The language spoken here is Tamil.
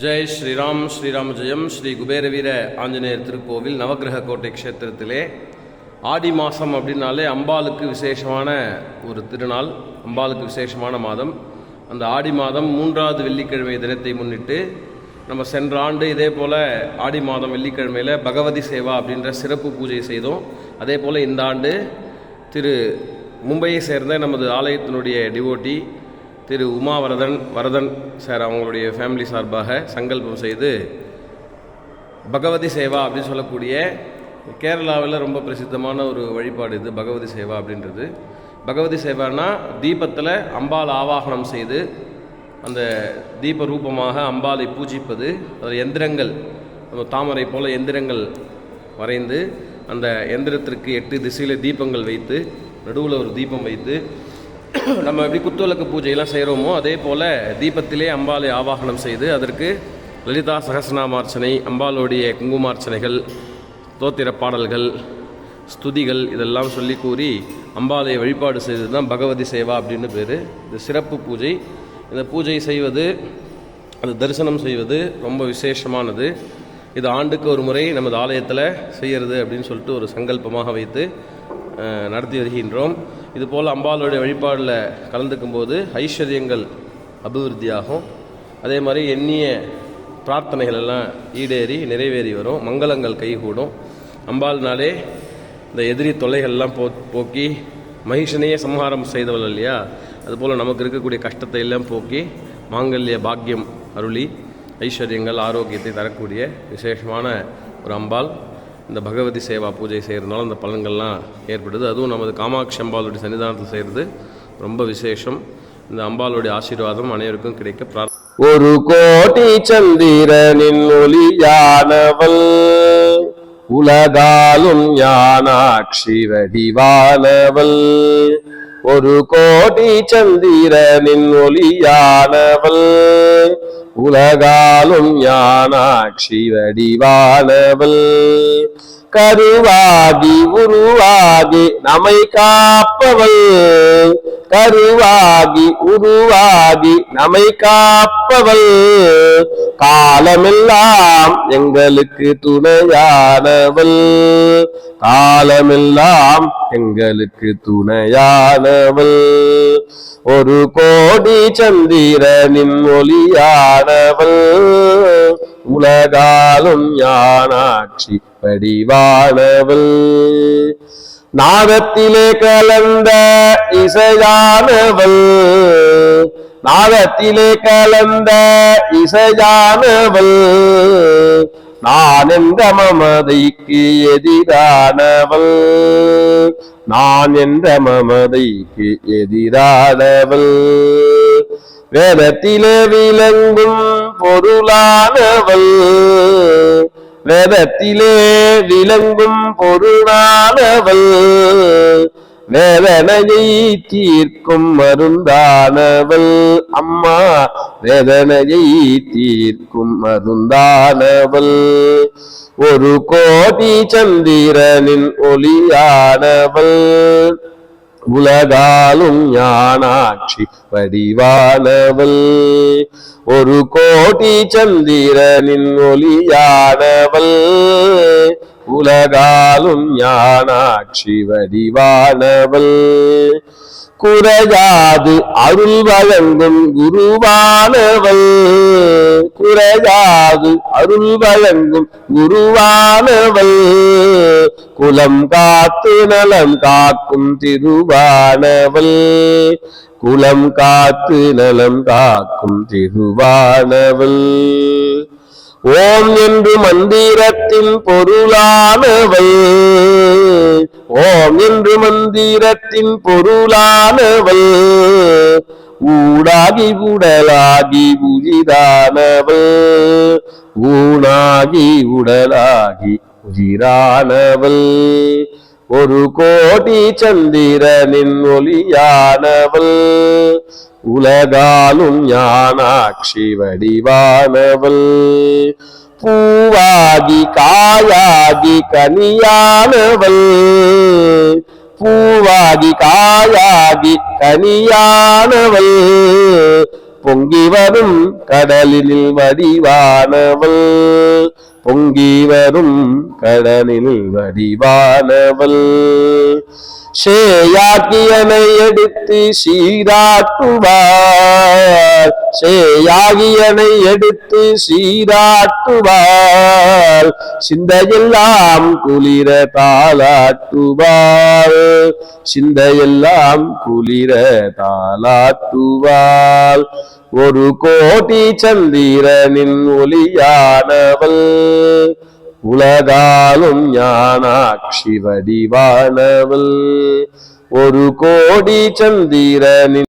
ஜெய் ஸ்ரீராம் ஸ்ரீராம் ஜெயம். ஸ்ரீ குபேரவீர ஆஞ்சநேயர் திருக்கோவில் நவகிரக கோட்டை க்ஷேத்திரத்திலே ஆடி மாதம் அப்படின்னாலே அம்பாளுக்கு விசேஷமான ஒரு திருநாள், அம்பாளுக்கு விசேஷமான மாதம். அந்த ஆடி மாதம் 3வது வெள்ளிக்கிழமை தினத்தை முன்னிட்டு நம்ம சென்ற ஆண்டு இதே போல் ஆடி மாதம் வெள்ளிக்கிழமையில் பகவதி சேவா அப்படின்ற சிறப்பு பூஜை செய்தோம். அதே போல் இந்த ஆண்டு திரு மும்பையை சேர்ந்த நமது ஆலயத்தினுடைய டிவோட்டி திரு வரதன் சார் அவங்களுடைய ஃபேமிலி சார்பாக சங்கல்பம் செய்து பகவதி சேவா அப்படின்னு சொல்லக்கூடிய கேரளாவில் ரொம்ப பிரசித்தமான ஒரு வழிபாடு இது பகவதி சேவா அப்படின்றது. பகவதி சேவானா தீபத்தில் அம்பாள் ஆவாகனம் செய்து அந்த தீப ரூபமாக அம்பாளை பூஜிப்பது. அதில் எந்திரங்கள், நம்ம தாமரை போல் எந்திரங்கள் வரைந்து அந்த எந்திரத்திற்கு 8 திசையில் தீபங்கள் வைத்து நடுவில் ஒரு தீபம் வைத்து நம்ம எப்படி குத்துவிளக்கு பூஜையெல்லாம் செய்கிறோமோ அதே போல் தீபத்திலே அம்பாளை ஆவாகனம் செய்து அதற்கு லலிதா சகஸ்ரநாமார்ச்சனை, அம்பாளுடைய குங்குமார்ச்சனைகள், தோத்திர பாடல்கள், ஸ்துதிகள் இதெல்லாம் சொல்லி கூறி அம்பாளை வழிபாடு செய்தது தான் பகவதி சேவா அப்படின்னு பேர். இது சிறப்பு பூஜை. இந்த பூஜை செய்வது, அது தரிசனம் செய்வது ரொம்ப விசேஷமானது. இது ஆண்டுக்கு ஒரு முறை நமது ஆலயத்தில் செய்கிறது அப்படின்னு சொல்லிட்டு ஒரு சங்கல்பமாக வைத்து நடத்தி வருகின்றோம். இதுபோல் அம்பாளுடைய வழிபாடில் கலந்துக்கும் போது ஐஸ்வர்யங்கள் அபிவிருத்தியாகும். அதே மாதிரி எண்ணிய பிரார்த்தனைகள் எல்லாம் ஈடேறி நிறைவேறி வரும், மங்களங்கள் கைகூடும். அம்பாள்னாலே இந்த எதிரி தொல்லைகள்லாம் போக்கி மகிஷனையே சம்ஹாரம் செய்தவள் இல்லையா, அதுபோல் நமக்கு இருக்கக்கூடிய கஷ்டத்தை எல்லாம் போக்கி மாங்கல்ய பாக்கியம் அருளி ஐஸ்வர்யங்கள் ஆரோக்கியத்தை தரக்கூடிய விசேஷமான ஒரு அம்பாள். இந்த பகவதி சேவா பூஜை செய்கிறதுனால அந்த பலன்கள்லாம் ஏற்படுது. அதுவும் நமது காமாட்சி அம்பாளுடைய சன்னிதானத்தில் செய்கிறது ரொம்ப விசேஷம். இந்த அம்பாளுடைய ஆசீர்வாதம் அனைவருக்கும் கிடைக்க பிரார்த்தனை. ஒரு கோடி சந்திரனின் ஒளியானவள், உலகாலும் ஞானாட்சி வடிவானவள். ஒரு கோடி சந்திரனின் ஒளியானவள், உலகாலும் ஞானாட்சி வடிவானவள். கருவாகி உருவாகி நம்மை காப்பவள், கருவாகி உருவாகி நம்மை காப்பவள். காலமெல்லாம் எங்களுக்கு துணையானவள், காலமெல்லாம் எங்களுக்கு துணையானவள். ஒரு கோடி சந்திரனின் ஒளியானவள், உலகாலும் ஞானாட்சி வடிவானவள். நாதத்திலே கலந்த இசையானவள், நாதத்திலே கலந்த இசையானவள். நான் என்ற மமதைக்கு எதிரானவள், நான் என்ற மமதைக்கு எதிரானவள். வேதத்திலே விளங்கும் பொருளானவள், வேதத்திலே விளங்கும் பொருளானவள். வேதனையை தீர்க்கும் மருந்தானவள் அம்மா, வேதனையை தீர்க்கும் மருந்தானவள். ஒரு கோடி சந்திரனின் ஒளியானவள், உலகாலும் ஞானாட்சி வடிவானவள். ஒரு கோடி சந்திரனின் ஒளியானவள், உலகாலும் ஞானாட்சி வடிவானவள். குறையாது அருள் வழங்கும் குருவானவள், குறையாது அருள் வழங்கும் குருவானவள். குலம் காத்து நலம் காக்கும் திருவானவள், குலம் காத்து நலம் காக்கும் திருவானவள். ஓம் என்று மந்திரத்தின் பொருளானவள், ஓம் என்று மந்திரத்தின் பொருளானவள். ஊடாகி உடலாகி உயிரானவள், ஊனாகி உடலாகி உயிரானவள். ஒரு கோடி சந்திரனின் ஒளியானவள், உலகாலும் ஞானாட்சி வடிவானவள். பூவாகி காயாகி கனியானவள், பூவாகி காயாகி கனியானவள். பொங்கி வரும் கடலினில் வடிவானவள் பொங்கி வரும் கடலில் வடிவானவள் சேயாகியனை எடுத்து சீராட்டுவார் சேயாகியனை எடுத்து சீராட்டுவார் சிந்தையெல்லாம் குளிர தாளாட்டுவாள் சிந்தையெல்லாம் குளிர தாளாட்டுவாள் ஒரு கோடி சந்திரனின் ஒளியானவள் உலகாலும் ஞானாட்சி வடிவானவள் ஒரு கோடி சந்திரனின்